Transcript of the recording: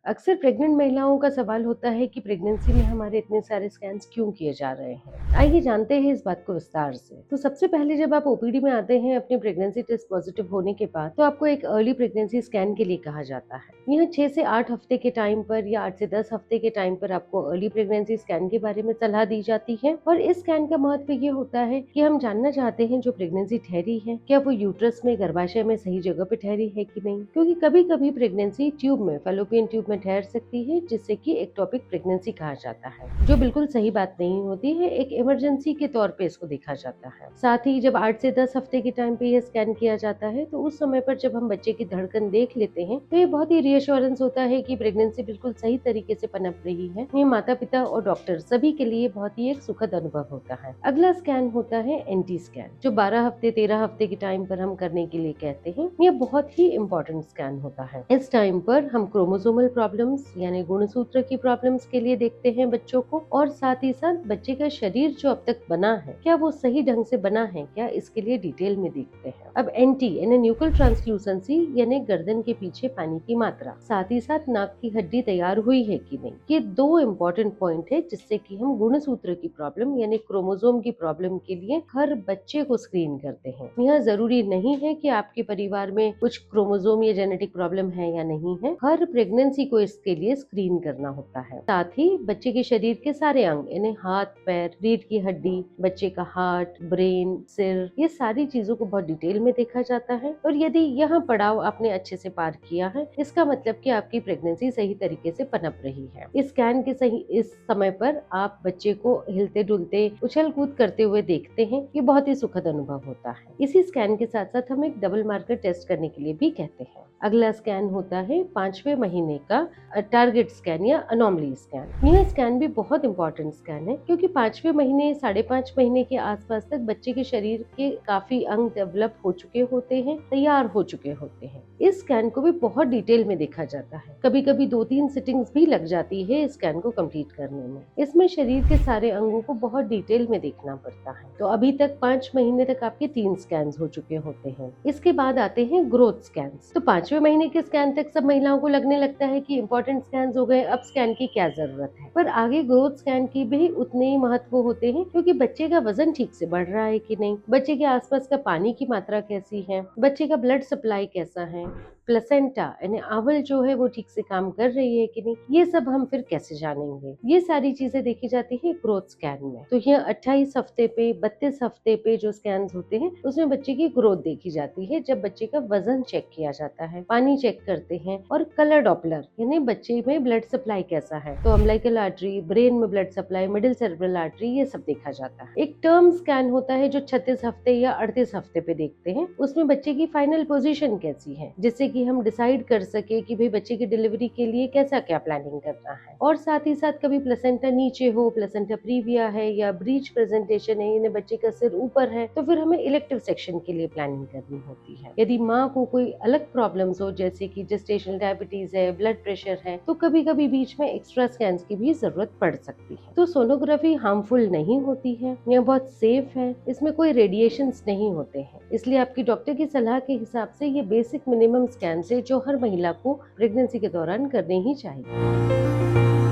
अक्सर प्रेग्नेंट महिलाओं का सवाल होता है कि प्रेगनेंसी में हमारे इतने सारे स्कैन्स क्यों किए जा रहे हैं। आइए जानते हैं इस बात को विस्तार से। तो सबसे पहले जब आप ओपीडी में आते हैं अपने प्रेगनेंसी टेस्ट पॉजिटिव होने के बाद, तो आपको एक अर्ली प्रेगनेंसी स्कैन के लिए कहा जाता है। यह 6 से 8 हफ्ते के टाइम पर या 8 से 10 हफ्ते के टाइम पर आपको अर्ली प्रेगनेंसी स्कैन के बारे में सलाह दी जाती है। और इस स्कैन का महत्व ये होता है कि हम जानना चाहते हैं जो प्रेगनेंसी ठहरी है, क्या वो यूट्रस में, गर्भाशय में सही जगह पे ठहरी है कि नहीं। क्योंकि कभी कभी प्रेगनेंसी ट्यूब में, फैलोपियन ट्यूब में ठहर सकती है, जिससे कि एक्टोपिक प्रेगनेंसी कहा जाता है, जो बिल्कुल सही बात नहीं होती है। एक इमरजेंसी के तौर पे इसको देखा जाता है। साथ ही जब 8 से 10 हफ्ते के टाइम पे यह स्कैन किया जाता है, तो उस समय पर जब हम बच्चे की धड़कन देख लेते हैं, तो ये बहुत ही रीअश्योरेंस होता है कि प्रेगनेंसी बिल्कुल सही तरीके से पनप रही है। ये माता पिता और डॉक्टर सभी के लिए बहुत ही एक सुखद अनुभव होता है। अगला स्कैन होता है एनटी स्कैन, जो 12 हफ्ते 13 हफ्ते के टाइम पर हम करने के लिए कहते हैं। ये बहुत ही इम्पोर्टेंट स्कैन होता है। इस टाइम पर हम क्रोमोसोमल प्रॉब्लम्स यानी गुणसूत्र की प्रॉब्लम्स के लिए देखते हैं बच्चों को, और साथ ही साथ बच्चे का शरीर जो अब तक बना है, क्या वो सही ढंग से बना है क्या, इसके लिए डिटेल में देखते हैं। अब एनटी यानी न्यूकल ट्रांसल्यूसेंसी यानी गर्दन के पीछे पानी की मात्रा, साथ ही साथ नाक की हड्डी तैयार हुई है कि नहीं। ये 2 इम्पोर्टेंट पॉइंट है जिससे कि हम गुणसूत्र की प्रॉब्लम यानी क्रोमोसोम की प्रॉब्लम के लिए हर बच्चे को स्क्रीन करते हैं। यह जरूरी नहीं है कि आपके परिवार में कुछ क्रोमोसोम या जेनेटिक प्रॉब्लम है या नहीं है, हर प्रेगनेंसी को इसके लिए स्क्रीन करना होता है। साथ ही बच्चे के शरीर के सारे अंग यानी हाथ, पैर, रीढ़ की हड्डी, बच्चे का हार्ट, ब्रेन, सिर, ये सारी चीजों को बहुत डिटेल में देखा जाता है। और यदि यह पड़ाव आपने अच्छे से पार किया है, इसका मतलब कि आपकी प्रेगनेंसी सही तरीके से पनप रही है। इस स्कैन के सही इस समय पर आप बच्चे को हिलते डुलते, उछल कूद करते हुए देखते हैं। ये बहुत ही सुखद अनुभव होता है। इसी स्कैन के साथ साथ हम एक डबल मार्कर टेस्ट करने के लिए भी कहते हैं। अगला स्कैन होता है 5वें महीने का टारगेट स्कैन या अनोमली स्कैन। यह स्कैन भी बहुत इंपॉर्टेंट स्कैन है, क्योंकि 5वें महीने 5.5 महीने के आसपास तक बच्चे के शरीर के काफी अंग डेवलप हो चुके होते हैं, तैयार हो चुके होते हैं। इस स्कैन को भी बहुत डिटेल में देखा जाता है। कभी कभी 2-3 सिटिंग्स भी लग जाती है इस स्कैन को कंप्लीट करने में। इसमें शरीर के सारे अंगों को बहुत डिटेल में देखना पड़ता है। तो अभी तक 5 महीने तक आपके 3 स्कैन हो चुके होते हैं। इसके बाद आते हैं ग्रोथ स्कैन। तो 5वें महीने के स्कैन तक सब महिलाओं को लगने लगता है कि इंपॉर्टेंट स्कैन हो गए, अब स्कैन की क्या जरूरत है। पर आगे ग्रोथ स्कैन की भी उतने ही महत्व होते हैं, क्योंकि बच्चे का वजन ठीक से बढ़ रहा है कि नहीं, बच्चे के आसपास का पानी की मात्रा कैसी है, बच्चे का ब्लड सप्लाई कैसा है, प्लेसेंटा यानी आवल जो है वो ठीक से काम कर रही है कि नहीं, ये सब हम फिर कैसे जानेंगे। ये सारी चीजें देखी जाती है ग्रोथ स्कैन में। तो यह 28 हफ्ते पे, 32 हफ्ते पे जो स्कैन होते हैं, उसमें बच्चे की ग्रोथ देखी जाती है। जब बच्चे का वजन चेक किया जाता है, पानी चेक करते हैं, और कलर डॉपलर यानी बच्चे में ब्लड सप्लाई कैसा है, तो अम्बिलिकल आर्टरी, ब्रेन में blood supply, middle cerebral artery, ये सब देखा जाता है। एक टर्म स्कैन होता है जो 36 हफ्ते या 38 हफ्ते पे देखते हैं। उसमें बच्चे की फाइनल पोजीशन कैसी है, जिससे कि हम डिसाइड कर सके कि भाई बच्चे की डिलीवरी के लिए कैसा क्या प्लानिंग करना है। और साथ ही साथ कभी प्लेसेंटा नीचे हो, प्लेसेंटा प्रीविया है या ब्रीच प्रेजेंटेशन है, यानी बच्चे का सिर ऊपर है, तो फिर हमें इलेक्टिव सेक्शन के लिए प्लानिंग करनी होती है। यदि माँ को कोई अलग प्रॉब्लम्स हो, जैसे कि जेस्टेशनल डायबिटीज है, ब्लड प्रेशर है, तो कभी कभी बीच में एक्स्ट्रा स्कैन की भी जरूरत पड़ सकती है। तो सोनोग्राफी हार्मफुल नहीं होती है, यह बहुत सेफ है, इसमें कोई रेडिएशन नहीं होते हैं। इसलिए आपकी डॉक्टर की सलाह के हिसाब से ये बेसिक मिनिमम स्कैन है जो हर महिला को प्रेगनेंसी के दौरान करने ही चाहिए।